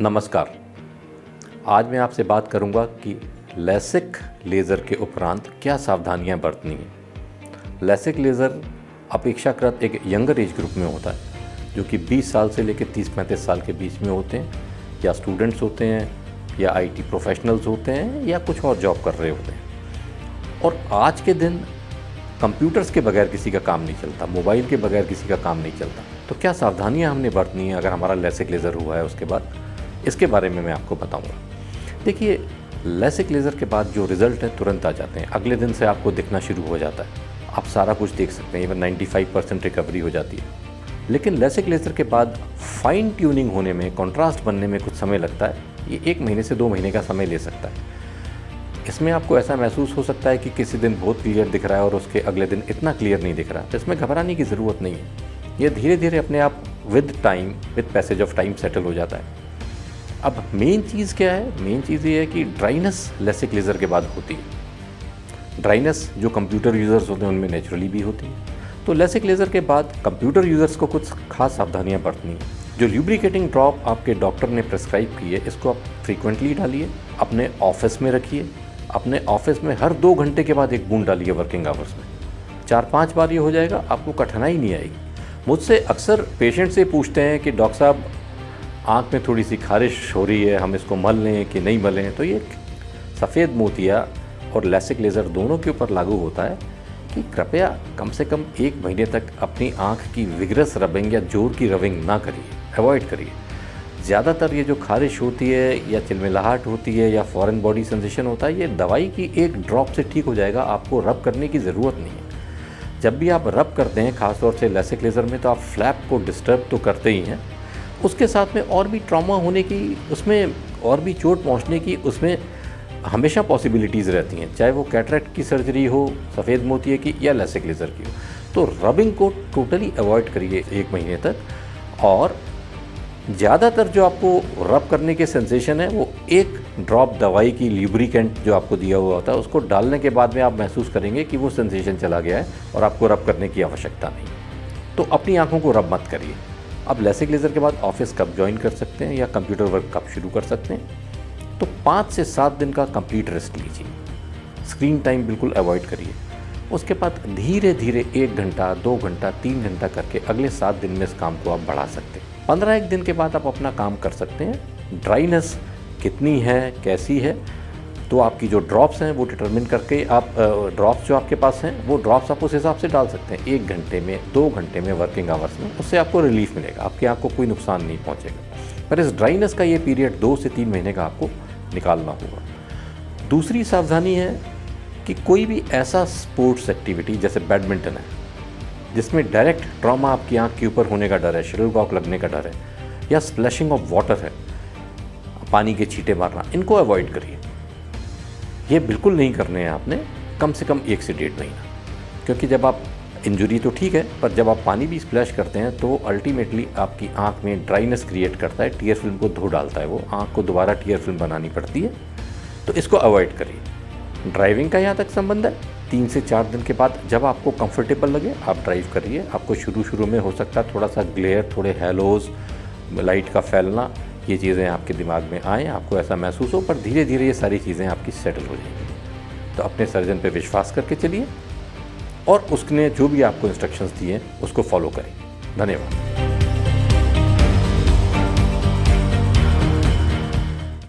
नमस्कार। आज मैं आपसे बात करूंगा कि लैसिक लेज़र के उपरांत क्या सावधानियां बरतनी हैं। लैसिक लेज़र अपेक्षाकृत एक यंगर एज ग्रुप में होता है, जो कि 20 साल से लेकर 30-35 साल के बीच में होते हैं, या स्टूडेंट्स होते हैं, या आईटी प्रोफेशनल्स होते हैं, या कुछ और जॉब कर रहे होते हैं। और आज के दिन कंप्यूटर्स के बगैर किसी का काम नहीं चलता, मोबाइल के बगैर किसी का काम नहीं चलता। तो क्या सावधानियां हमने बरतनी है अगर हमारा लैसिक लेज़र हुआ है उसके बाद, इसके बारे में मैं आपको बताऊंगा। देखिए, लैसिक लेज़र के बाद जो रिज़ल्ट है तुरंत आ जाते हैं, अगले दिन से आपको दिखना शुरू हो जाता है, आप सारा कुछ देख सकते हैं, इवन 95% रिकवरी हो जाती है। लेकिन लैसिक लेज़र के बाद फाइन ट्यूनिंग होने में, कॉन्ट्रास्ट बनने में कुछ समय लगता है। ये 1 महीने से 2 महीने का समय ले सकता है। इसमें आपको ऐसा महसूस हो सकता है कि किसी दिन बहुत क्लियर दिख रहा है और उसके अगले दिन इतना क्लियर नहीं दिख रहा, तो इसमें घबराने की ज़रूरत नहीं है। ये धीरे धीरे अपने आप with passage of time settle हो जाता है। अब मेन चीज़ क्या है? मेन चीज़ ये है कि ड्राइनेस लैसिक लेज़र के बाद होती है। ड्राइनेस जो कंप्यूटर यूज़र्स होते हैं उनमें नेचुरली भी होती है। तो लैसिक लेज़र के बाद कंप्यूटर यूज़र्स को कुछ खास सावधानियां बरतनी है। जो ल्यूब्रिकेटिंग ड्रॉप आपके डॉक्टर ने प्रेस्क्राइब की है, इसको आप फ्रीक्वेंटली डालिए, अपने ऑफिस में रखिए। अपने ऑफिस में हर 2 घंटे के बाद एक बूंद डालिए वर्किंग आवर्स में। 4-5 बार ये हो जाएगा, आपको कठिनाई नहीं आएगी। मुझसे अक्सर पेशेंट से पूछते हैं कि डॉक्टर साहब, आँख में थोड़ी सी खारिश हो रही है, हम इसको मल लें कि नहीं मलें? तो ये सफ़ेद मोतिया और लैसिक लेज़र दोनों के ऊपर लागू होता है कि कृपया कम से कम 1 महीने तक अपनी आँख की विगरस रबिंग या जोर की रबिंग ना करिए, अवॉइड करिए। ज़्यादातर ये जो खारिश होती है या चिलमिलाहट होती है या फॉरेन बॉडी सेंसेशन होता है, ये दवाई की एक ड्रॉप से ठीक हो जाएगा, आपको रब करने की ज़रूरत नहीं है। जब भी आप रब करते हैं, ख़ासतौर से लैसिक लेज़र में, तो आप फ्लैप को डिस्टर्ब तो करते ही हैं, उसके साथ में और भी ट्रॉमा होने की, उसमें और भी चोट पहुंचने की, उसमें हमेशा पॉसिबिलिटीज़ रहती हैं, चाहे वो कैटरेक्ट की सर्जरी हो, सफ़ेद मोतिये की, या लैसिक लेज़र की हो। तो रबिंग को टोटली अवॉइड करिए 1 महीने तक। और ज़्यादातर जो आपको रब करने के सेंसेशन है, वो 1 ड्रॉप दवाई की ल्यूब्रिकेंट जो आपको दिया हुआ होता है, उसको डालने के बाद में आप महसूस करेंगे कि वो सेंसेशन चला गया है और आपको रब करने की आवश्यकता नहीं। तो अपनी आँखों को रब मत करिए। अब लैसिक लेज़र के बाद ऑफिस कब ज्वाइन कर सकते हैं या कंप्यूटर वर्क कब शुरू कर सकते हैं? तो 5 से 7 दिन का कंप्लीट रेस्ट लीजिए, स्क्रीन टाइम बिल्कुल अवॉइड करिए। उसके बाद धीरे धीरे 1 घंटा, 2 घंटा, 3 घंटा करके अगले 7 दिन में इस काम को आप बढ़ा सकते हैं। 15 दिन के बाद आप अपना काम कर सकते हैं। ड्राइनेस कितनी है, कैसी है, तो आपकी जो ड्रॉप्स हैं वो डिटरमिन करके आप ड्रॉप्स जो आपके पास हैं वो ड्रॉप्स आप उस हिसाब से डाल सकते हैं। 1 घंटे में, 2 घंटे में वर्किंग आवर्स में, उससे आपको रिलीफ मिलेगा, आपकी आँख को कोई नुकसान नहीं पहुँचेगा। पर इस ड्राइनेस का ये पीरियड 2 से 3 महीने का आपको निकालना होगा। दूसरी सावधानी है कि कोई भी ऐसा स्पोर्ट्स एक्टिविटी जैसे बैडमिंटन है, जिसमें डायरेक्ट ट्रॉमा आपकी आँख के ऊपर होने का डर है, शटलकॉक लगने का डर है, या स्प्लैशिंग ऑफ वाटर है, पानी के छींटे मारना, इनको अवॉइड करिए। ये बिल्कुल नहीं करने हैं आपने, कम से कम 1 से 1.5 महीना। क्योंकि जब आप, इंजरी तो ठीक है, पर जब आप पानी भी स्प्लैश करते हैं तो अल्टीमेटली आपकी आँख में ड्राइनेस क्रिएट करता है, टीयर फिल्म को धो डालता है, वो आँख को दोबारा टीयर फिल्म बनानी पड़ती है। तो इसको अवॉइड करिए। ड्राइविंग का यहाँ तक संबंध है, 3 से 4 दिन के बाद जब आपको कंफर्टेबल लगे आप ड्राइव करिए। आपको शुरू में हो सकता है थोड़ा सा ग्लेयर, थोड़े हैलोज, लाइट का फैलना, ये चीज़ें आपके दिमाग में आएँ, आपको ऐसा महसूस हो, पर धीरे धीरे ये सारी चीज़ें आपकी सेटल हो जाएंगी। तो अपने सर्जन पे विश्वास करके चलिए और उसने जो भी आपको इंस्ट्रक्शंस दिए उसको फॉलो करें। धन्यवाद।